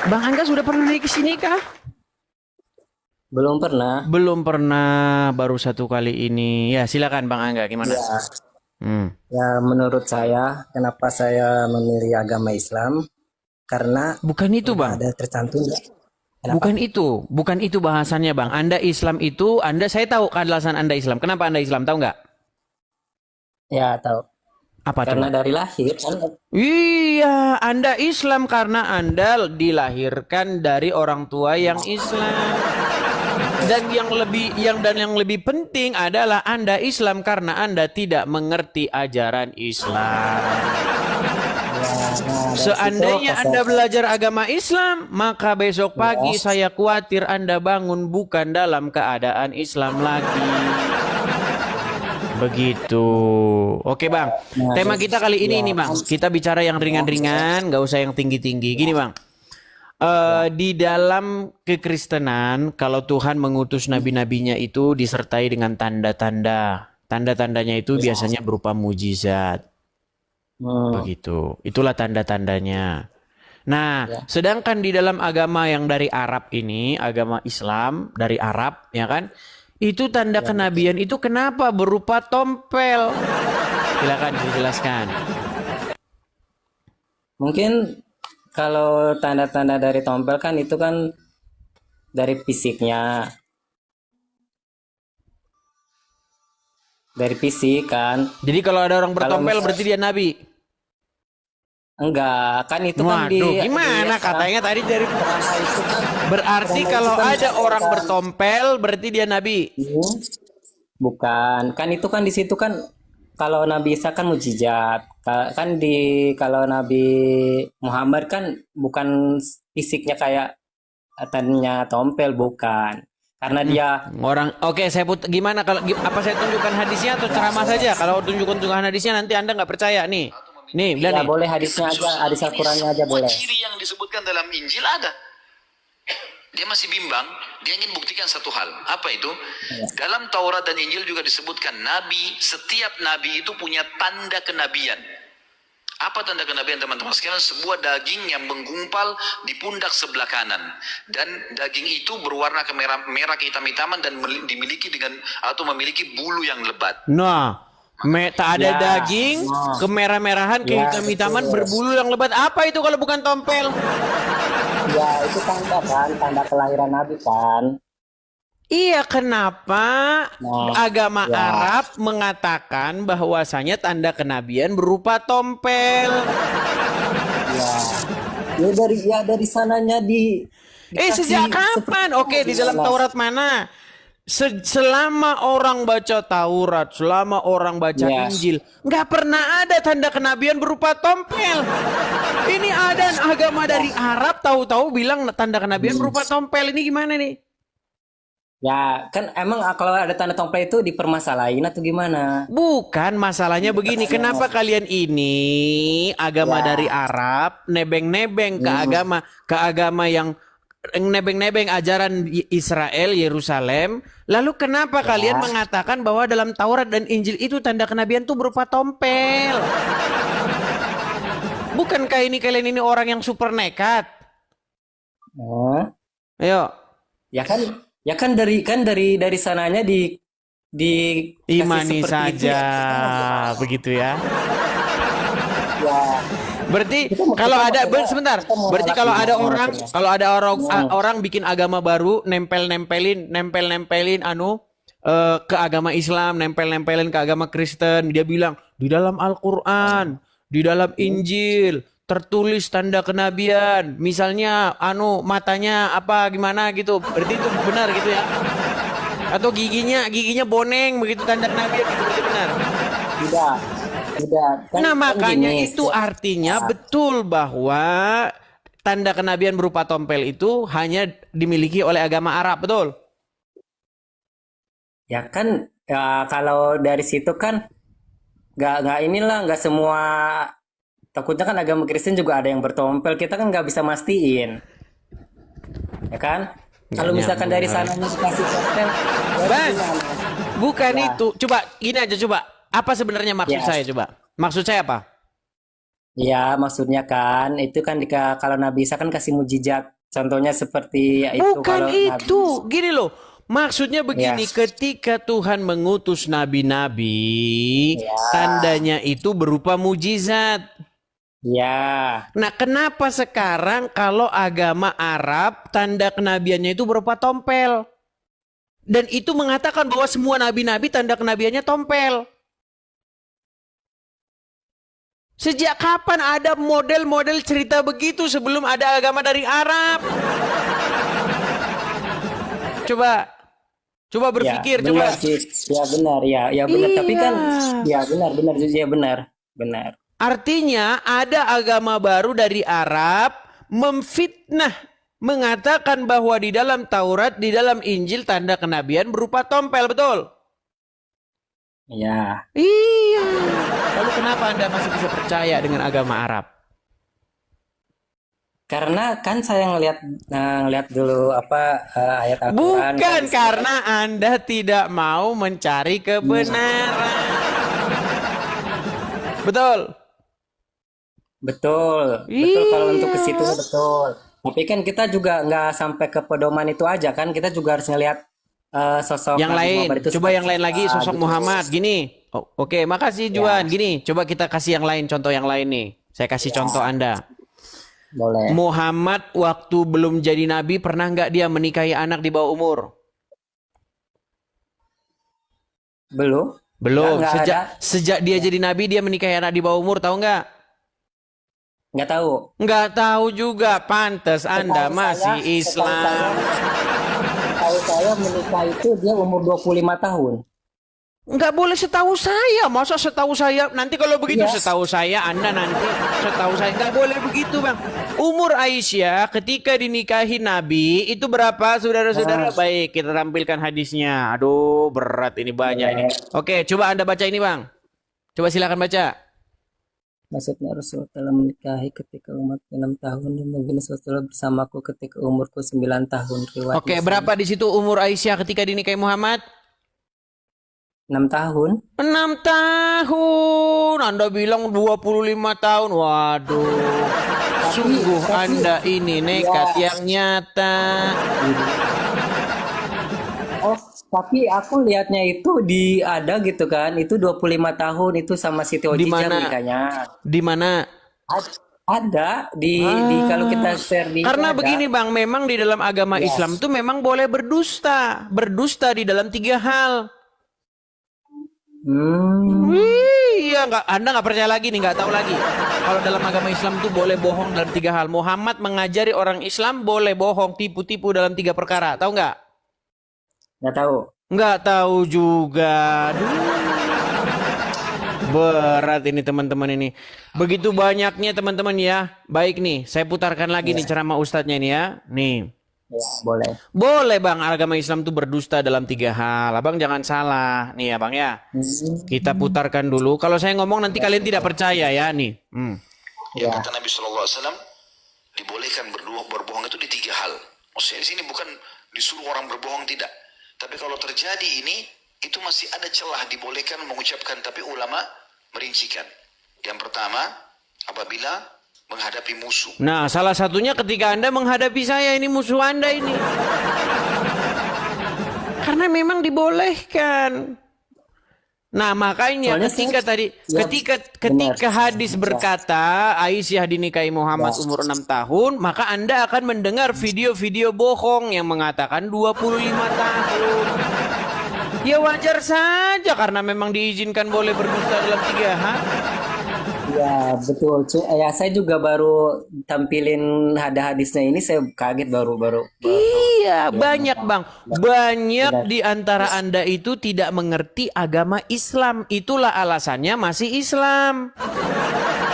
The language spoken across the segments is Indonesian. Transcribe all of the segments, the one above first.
Bang Angga sudah pernah naik ke sini kah? Belum pernah. Belum pernah, baru satu kali ini. Ya, silakan Bang Angga, gimana? Ya, Hmm. ya menurut saya, kenapa saya memilih agama Islam? Karena Bukan itu, udah Bang. ada tercantum. Kenapa? Bukan itu bahasannya, Bang. Anda Islam itu, saya tahu alasan Anda Islam. Kenapa Anda Islam, tahu nggak? Ya, tahu. Apa Karena coba? dari lahir kan. Iya, Anda Islam karena Anda dilahirkan dari orang tua yang Islam. Dan yang lebih penting adalah Anda Islam karena Anda tidak mengerti ajaran Islam. Nah, dari situ Seandainya pas Anda saya, belajar agama Islam, maka besok pagi ya, saya khawatir Anda bangun bukan dalam keadaan Islam lagi. Begitu. Oke Bang, nah, tema kita kali ini ya, nih Bang. Kita bicara yang ringan-ringan, nggak usah yang tinggi-tinggi. Gini Bang, ya, di dalam kekristenan, kalau Tuhan mengutus nabi-nabinya itu disertai dengan tanda-tanda. Tanda-tandanya itu ya. biasanya berupa mujizat. Hmm, Begitu. Itulah tanda-tandanya. Nah, ya, sedangkan di dalam agama yang dari Arab ini, agama Islam dari Arab, ya kan? Itu tanda ya, betul. kenabian itu kenapa berupa tompel? Silakan dijelaskan. Mungkin kalau tanda-tanda dari tompel kan itu kan dari fisiknya, dari fisik kan. Jadi kalau ada orang Kalau bertompel misal berarti dia nabi. enggak, kan itu kan Waduh, di gimana katanya tadi dari ceramah itu kan berarti ceramah itu kalau kan ada orang mengajarkan. bertompel berarti dia nabi. Hmm, bukan, kan itu kan di situ kan kalau Nabi Isa kan mujizat. Kan kalau Nabi Muhammad kan bukan fisiknya kayak tandanya tompel, bukan. Karena dia Orang, oke saya gimana kalau apa saya tunjukkan hadisnya atau ceramah saja? Kalau tunjukkan hadisnya nanti Anda nggak percaya nih. Nih, bilang ya nih. boleh hadisnya aja, hadis Ini Al-Qur'annya aja semua boleh. ciri yang disebutkan dalam Injil ada. Dia masih bimbang, dia ingin buktikan satu hal. Apa itu? Ya. Dalam Taurat dan Injil juga disebutkan setiap nabi itu punya tanda kenabian. Apa tanda kenabian teman-teman sekalian? Sebuah daging yang menggumpal di pundak sebelah kanan. Dan daging itu berwarna merah kehitam-hitaman dan memiliki bulu yang lebat. Nah, tak ada Ya, daging, nah, kemerah-merahan, ya kehitam-hitaman, betul. berbulu yang lebat. Apa itu kalau bukan tompel? Ya itu tanda kan, tanda kelahiran Nabi kan. Iya, kenapa Nah, agama ya, Arab mengatakan bahwasanya tanda kenabian berupa tompel? ya, ya dari sananya Sejak dikasih seperti kapan? itu Oke, di dalam jelas. Taurat mana? Selama orang baca Taurat, selama orang baca Ya, Injil, nggak pernah ada tanda kenabian berupa tompel. Ini ada agama ya, dari Arab, tahu-tahu bilang tanda kenabian hmm. berupa tompel. Ini gimana nih? Ya kan emang kalau ada tanda tompel itu dipermasalahin atau gimana? Bukan, masalahnya begini. Kenapa Pertanyaannya. kalian ini agama dari Ya, Arab nebeng-nebeng hmm, ke agama yang nebeng-nebeng ajaran Israel Yerusalem. Lalu kenapa kalian ya, mengatakan bahwa dalam Taurat dan Injil itu tanda kenabian itu berupa tompel? Bukankah ini kalian ini orang yang super nekat? oh, Ayo, ya kan dari sananya dikasih imani seperti itu saja, ya. Kita mau gimana? begitu ya. Ya, Berarti kita mau kalau kita ada maksudnya sebentar, kita mau berarti nolak gimana maksudnya? kalau ada orang Hmm, orang bikin agama baru, nempel-nempelin ke agama Islam, nempel-nempelin ke agama Kristen, dia bilang di dalam Al-Qur'an, di dalam hmm, Injil tertulis tanda kenabian, misalnya matanya apa gimana gitu. Berarti itu benar gitu ya? Atau giginya boneng begitu tanda kenabian gitu berarti benar. tidak, tidak kan Nah, kan makanya gini. itu artinya betul bahwa tanda kenabian berupa tompel itu hanya dimiliki oleh agama Arab, betul? Ya kan ya kalau dari situ kan nggak inilah nggak semua, takutnya kan agama Kristen juga ada yang bertompel, kita kan nggak bisa mastiin, ya kan? Nggak Kalau misalkan nyambung dari kali. sananya dikasih tompel, berarti Bang, gimana? bukan Ya, itu. Coba gini aja coba. Apa sebenarnya maksud ya, saya coba? Maksud saya apa? Ya, maksudnya kan itu kan kalau Nabi Isa kan kasih mujizat. Contohnya seperti ya itu Bukan kalau Nabi itu. Isa. Gini loh. Maksudnya Ya, begini, ketika Tuhan mengutus nabi-nabi, ya, tandanya itu berupa mujizat. ya. Nah, kenapa sekarang kalau agama Arab, tanda kenabiannya itu berupa tompel? Dan itu mengatakan bahwa semua nabi-nabi tanda kenabiannya tompel. Sejak kapan ada model-model cerita begitu sebelum ada agama dari Arab? Coba, coba Ya, berpikir, coba. benar sih. Ya benar, ya, ya benar. Tapi kan, Iya. ya benar, benar, ya benar, benar. Artinya ada agama baru dari Arab memfitnah, mengatakan bahwa di dalam Taurat, di dalam Injil tanda kenabian berupa tompel, betul? Ya, Iya. Lalu kenapa Anda masih bisa percaya dengan agama Arab? karena kan saya ngelihat dulu apa ayat Al-Qur'an kan Bukan di sini kan. karena Anda tidak mau mencari kebenaran. Betul. Betul, betul kalau untuk ke situ Iya. betul. Tapi kan kita juga nggak sampai ke pedoman itu aja kan, kita juga harus ngelihat sosok Yang Nabi lain, Muhammad itu coba yang seperti lain lagi apa sosok gitu. Muhammad gini. Oh, oke, makasih Juan. Ya, Gini, coba kita kasih yang lain, contoh yang lain nih. Saya kasih contoh Anda. boleh. Muhammad waktu belum jadi nabi pernah nggak dia menikahi anak di bawah umur? Belum? Belum. Nggak Sejak ada. sejak dia jadi nabi dia menikahi anak di bawah umur, tahu nggak? Nggak tahu. Nggak tahu juga. Pantes Anda Setahu masih saya, Islam. setahu saya menikah itu dia umur 25 tahun. Nggak boleh setahu saya. Masa setahu saya? Nanti kalau begitu Iya. setahu saya, Anda nanti setahu saya. Nggak boleh begitu, Bang. Umur Aisyah ketika dinikahi Nabi itu berapa, saudara-saudara? Nah, Baik, kita tampilkan hadisnya. Aduh, berat ini, banyak ini. boleh. Oke, coba Anda baca ini, Bang. Coba silakan baca. Maksudnya Rasulullah telah menikahi ketika umurku 6 tahun dan Nabi Rasulullah bersamaku ketika umurku 9 tahun. Riwayat Oke, Muslim. berapa di situ umur Aisyah ketika dinikahi Muhammad? 6 tahun? 6 tahun. Anda bilang 25 tahun. Waduh. Sungguh Tapi Anda ini nekat ya, yang nyata. oh, tapi aku lihatnya itu ada gitu kan, itu 25 tahun itu sama Siti Di Khadijah mana? menikahnya. Di mana? Ada di kalau kita share di itu Karena ada. begini Bang, memang di dalam agama Ya. Islam itu memang boleh berdusta. Berdusta di dalam 3 hal. Iya, Anda nggak percaya lagi nih, nggak tahu lagi. Kalau dalam agama Islam itu boleh bohong dalam 3 hal. Muhammad mengajari orang Islam boleh bohong, tipu-tipu dalam 3 perkara. Tahu nggak? Nggak tahu. Nggak tahu juga. Aduh. Berat ini teman-teman ini. Begitu banyaknya teman-teman ya. Baik nih, saya putarkan lagi nih ceramah ustadznya ini ya. Nih. Ya, boleh. Boleh Bang, agama Islam itu berdusta dalam 3 hal. Abang jangan salah. Nih ya Bang ya. Kita putarkan dulu. Kalau saya ngomong nanti kalian tidak percaya ya nih. Ya, Ya. kata Nabi SAW, dibolehkan berbohong itu di 3 hal. Maksudnya di sini bukan disuruh orang berbohong, tidak. Tapi kalau terjadi ini, itu masih ada celah dibolehkan mengucapkan, tapi ulama merincikan. Yang pertama, apabila menghadapi musuh. Nah, salah satunya ketika Anda menghadapi saya, ini musuh Anda ini. Karena memang dibolehkan. Nah, makanya Soalnya ketika saya, tadi ya ketika benar. hadis berkata Aisyah dinikahi Muhammad Ya. umur 6 tahun, maka Anda akan mendengar video-video bohong yang mengatakan 25 tahun. Ya wajar saja karena memang diizinkan boleh berdusta dalam 3 hal. Ya, betul. Ya, saya juga baru tampilin ada hadisnya ini, saya kaget baru. Iya, banyak Bang. Banyak Benar. di antara Anda itu tidak mengerti agama Islam. Itulah alasannya masih Islam.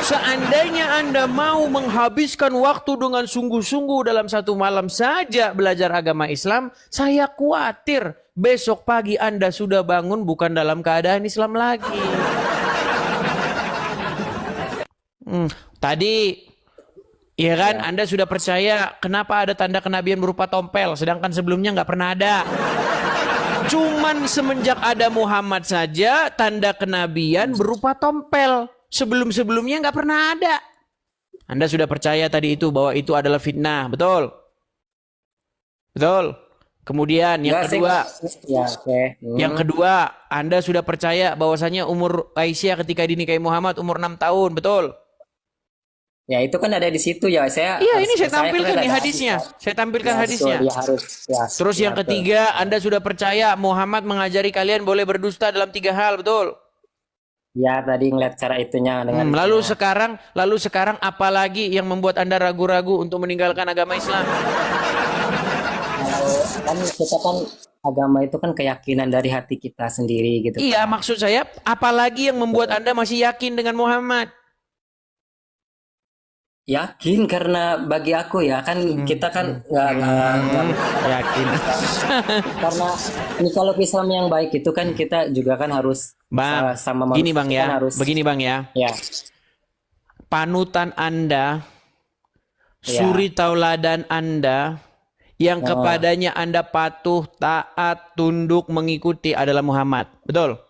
Seandainya Anda mau menghabiskan waktu dengan sungguh-sungguh dalam 1 malam saja belajar agama Islam, saya khawatir besok pagi Anda sudah bangun bukan dalam keadaan Islam lagi. Tadi ya kan, Anda sudah percaya kenapa ada tanda kenabian berupa tompel, sedangkan sebelumnya nggak pernah ada. Cuman semenjak ada Muhammad saja tanda kenabian berupa tompel. Sebelum-sebelumnya nggak pernah ada. Anda sudah percaya tadi itu bahwa itu adalah fitnah, betul? Betul. Kemudian yang Enggak, kedua, ya oke. yang kedua, Anda sudah percaya bahwasanya umur Aisyah ketika dinikahi Muhammad umur 6 tahun, betul? Ya itu kan ada di situ ya. Saya Iya, harus ini saya percaya tampilkan karena nih ada hadisnya. hadis, Saya kan? tampilkan Ya, betul, hadisnya. ya harus. Ya, Terus ya, yang betul. ketiga, Anda sudah percaya Muhammad mengajari kalian boleh berdusta dalam 3 hal, betul? Ya tadi ngeliat cara itunya dengan Lalu sekarang apalagi yang membuat Anda ragu-ragu untuk meninggalkan agama Islam? kan kita kan agama itu kan keyakinan dari hati kita sendiri gitu. Iya, maksud saya apalagi yang membuat Anda masih yakin dengan Muhammad? Yakin karena bagi aku ya kan kita kan nggak Yakin. karena ini kalau Islam yang baik itu kan kita juga kan harus Bang, sama gini manusia Bang kan ya. harus Begini Bang ya. ya Panutan Anda, Ya. suri tauladan Anda yang kepadanya Anda patuh, taat, tunduk, mengikuti adalah Muhammad. Betul?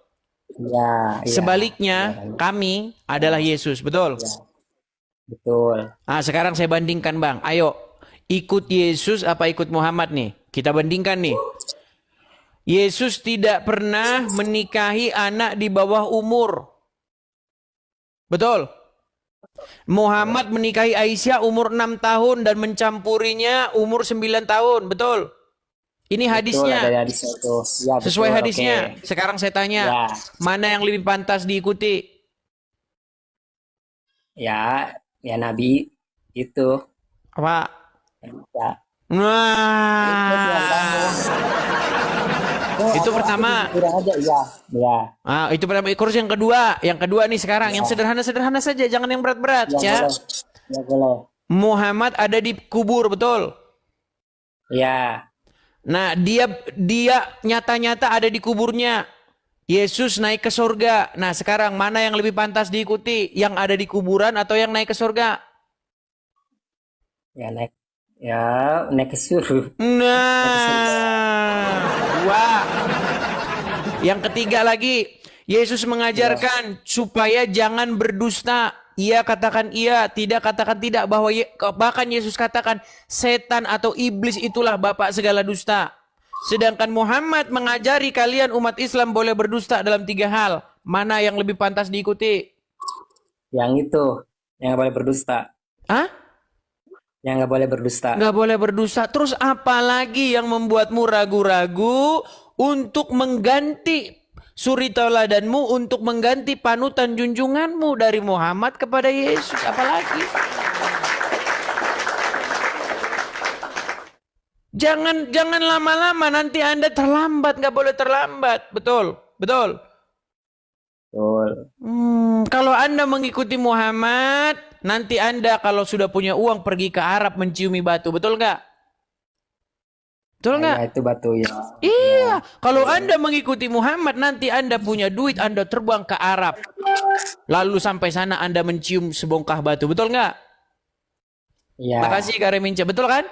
ya Sebaliknya, kami adalah Yesus. Betul? betul. Nah, sekarang saya bandingkan Bang. Ayo, ikut Yesus apa ikut Muhammad nih? Kita bandingkan nih. Yesus tidak pernah menikahi anak di bawah umur. Betul? Muhammad menikahi Aisyah umur 6 tahun dan mencampurinya umur 9 tahun. Betul? Ini Betul, hadisnya. ada hadisnya itu. Ya, Sesuai betul, hadisnya. oke. Sekarang saya tanya, Ya. mana yang lebih pantas diikuti? Ya Nabi itu. Apa? Ya. Nah, itu pertama. Kurang aja ya. Ya. Ah, itu pertama. Terus yang kedua nih sekarang, yang sederhana-sederhana saja, jangan yang berat-berat, Ya, ya. boleh. Ya boleh. Muhammad ada di kubur, betul? Ya. Nah, dia nyata-nyata ada di kuburnya. Yesus naik ke surga. Nah, sekarang mana yang lebih pantas diikuti? Yang ada di kuburan atau yang naik ke surga? Ya naik ke suruh. Nah, dua. Yang ketiga lagi, Yesus mengajarkan supaya jangan berdusta. Ia katakan iya, tidak katakan tidak. Bahkan Yesus katakan setan atau iblis itulah bapak segala dusta. Sedangkan Muhammad mengajari kalian umat Islam boleh berdusta dalam 3 hal. Mana yang lebih pantas diikuti? Yang itu, yang nggak boleh berdusta. Hah? Yang nggak boleh berdusta. Nggak boleh berdusta. Terus apa lagi yang membuatmu ragu-ragu untuk mengganti suri tauladanmu, untuk mengganti panutan junjunganmu dari Muhammad kepada Yesus? Apalagi? Jangan lama-lama, nanti Anda terlambat. Nggak boleh terlambat. Betul? Betul? Betul. Kalau Anda mengikuti Muhammad, nanti Anda kalau sudah punya uang pergi ke Arab menciumi batu. Betul nggak? Betul nggak? Ya, itu batu ya. Iya, kalau Anda mengikuti Muhammad, nanti Anda punya duit, Anda terbang ke Arab. Lalu sampai sana Anda mencium sebongkah batu. Betul nggak? Iya. Makasih Kak Reminca. Betul kan?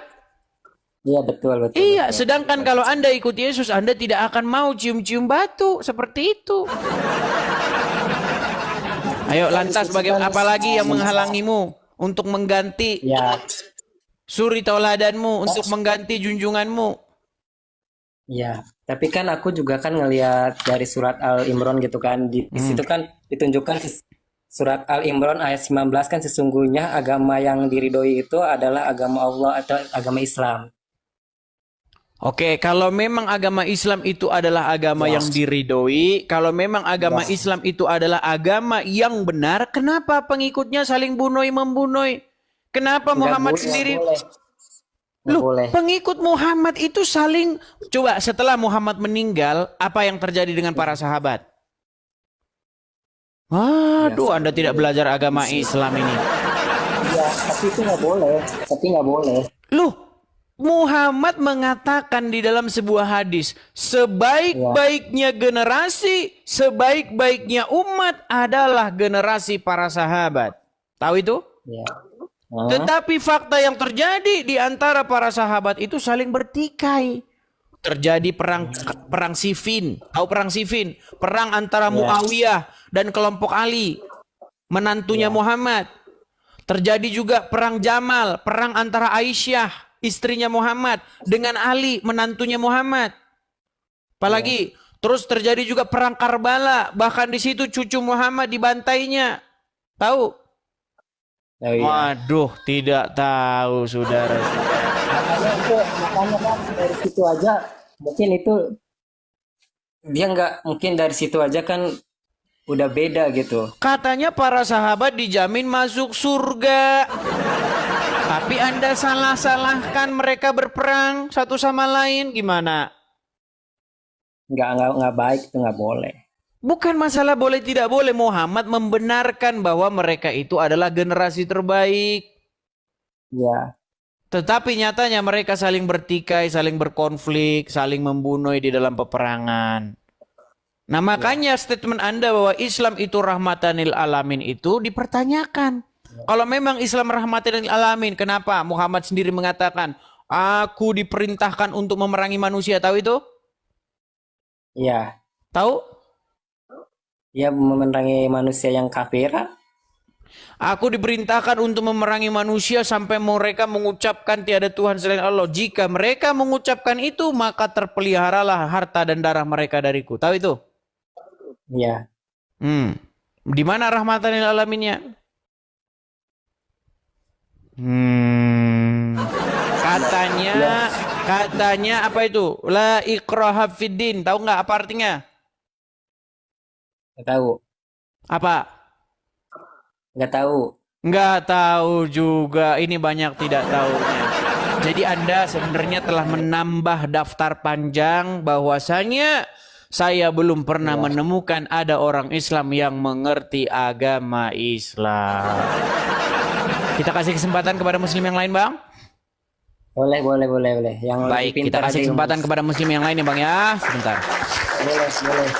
Iya betul. Iya, sedangkan kalau Anda ikut Yesus, Anda tidak akan mau cium-cium batu. Seperti itu. Ayo, lantas bagaimana, apalagi yang menghalangimu untuk mengganti Ya. suri tauladanmu, untuk mengganti junjunganmu? Iya, tapi kan aku juga kan ngelihat dari surat Al-Imran gitu kan. Di situ kan ditunjukkan surat Al-Imran ayat 19 kan sesungguhnya agama yang diridhoi itu adalah agama Allah atau agama Islam. Oke, kalau memang agama Islam itu adalah agama yang diridhoi, kalau memang agama Islam itu adalah agama yang benar, kenapa pengikutnya saling bunuh-membunuh? Kenapa Muhammad sendiri? Loh, pengikut Muhammad itu saling... Coba setelah Muhammad meninggal, apa yang terjadi dengan para sahabat? Waduh, Anda tidak belajar agama Islam ini. Iya, tapi itu nggak boleh. Loh, Muhammad mengatakan di dalam sebuah hadis, sebaik-baiknya generasi, sebaik-baiknya umat adalah generasi para sahabat. Tahu itu? Ya. Tetapi fakta yang terjadi di antara para sahabat itu saling bertikai. Terjadi perang Siffin. Tahu perang Siffin? Perang antara Muawiyah dan kelompok Ali. menantunya Muhammad. Terjadi juga perang Jamal, perang antara Aisyah, istrinya Muhammad, dengan Ali, menantunya Muhammad. Apalagi, terus terjadi juga perang Karbala, bahkan di situ cucu Muhammad dibantainya. Tahu? Oh iya. Waduh, tidak tahu saudara. Makanya kan dari situ aja mungkin itu dia nggak mungkin dari situ aja kan udah beda gitu. Katanya para sahabat dijamin masuk surga. Tapi Anda salah-salahkan mereka berperang satu sama lain, gimana? Nggak baik, itu nggak boleh. Bukan masalah boleh tidak boleh. Muhammad membenarkan bahwa mereka itu adalah generasi terbaik. Ya, Tetapi nyatanya mereka saling bertikai, saling berkonflik, saling membunuh di dalam peperangan. Nah makanya statement Anda bahwa Islam itu rahmatan lil alamin itu dipertanyakan. Kalau memang Islam rahmatan lil alamin, kenapa Muhammad sendiri mengatakan, aku diperintahkan untuk memerangi manusia, tahu itu? iya. Tahu? Ya memerangi manusia yang kafir. Aku diperintahkan untuk memerangi manusia sampai mereka mengucapkan tiada Tuhan selain Allah. Jika mereka mengucapkan itu, maka terpeliharalah harta dan darah mereka dariku. Tahu itu? Ya, Di mana rahmatan lil alaminnya? Katanya apa itu? La ikraha fiddin. Tahu nggak apa artinya? nggak tahu. Apa? Nggak tahu. Nggak tahu juga. Ini banyak tidak tahunya. Jadi Anda sebenarnya telah menambah daftar panjang bahwasanya saya belum pernah menemukan ada orang Islam yang mengerti agama Islam. Kita kasih kesempatan kepada muslim yang lain, Bang. Boleh. Yang lebih Baik, kita pintar kasih ada yang kesempatan kepada muslim yang lain ya, Bang ya. Sebentar. boleh.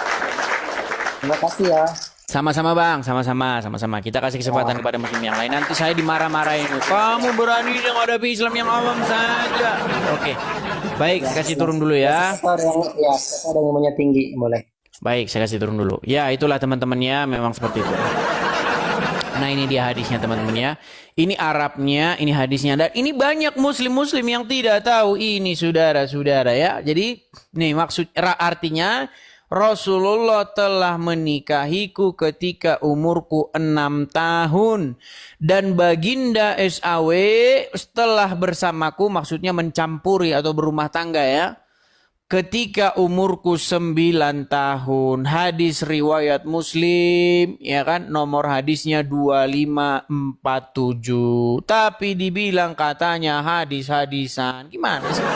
Terima kasih ya. Sama-sama Bang, sama-sama. Kita kasih kesempatan kepada muslim yang lain. Nanti saya dimarah-marahin. Kamu berani yang ada Islam yang awam saja. Oke. Baik, saya kasih turun dulu ya. Ada yang umumnya tinggi, boleh. Baik, saya kasih turun dulu. Ya, itulah teman-temannya, memang seperti itu. Nah, ini dia hadisnya teman-teman ya. Ini Arabnya, ini hadisnya. Dan ini banyak muslim-muslim yang tidak tahu ini saudara-saudara ya. Jadi, nih artinya Rasulullah telah menikahiku ketika umurku 6 tahun. Dan baginda SAW setelah bersamaku, maksudnya mencampuri atau berumah tangga ya, ketika umurku 9 tahun. Hadis riwayat Muslim, ya kan, nomor hadisnya 2547. Tapi dibilang katanya hadis-hadisan. Gimana sih?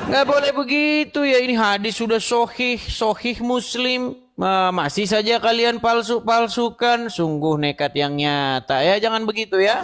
Nggak boleh begitu ya, ini hadis sudah sohih Muslim. Masih saja kalian palsukan, sungguh nekat yang nyata ya, jangan begitu ya.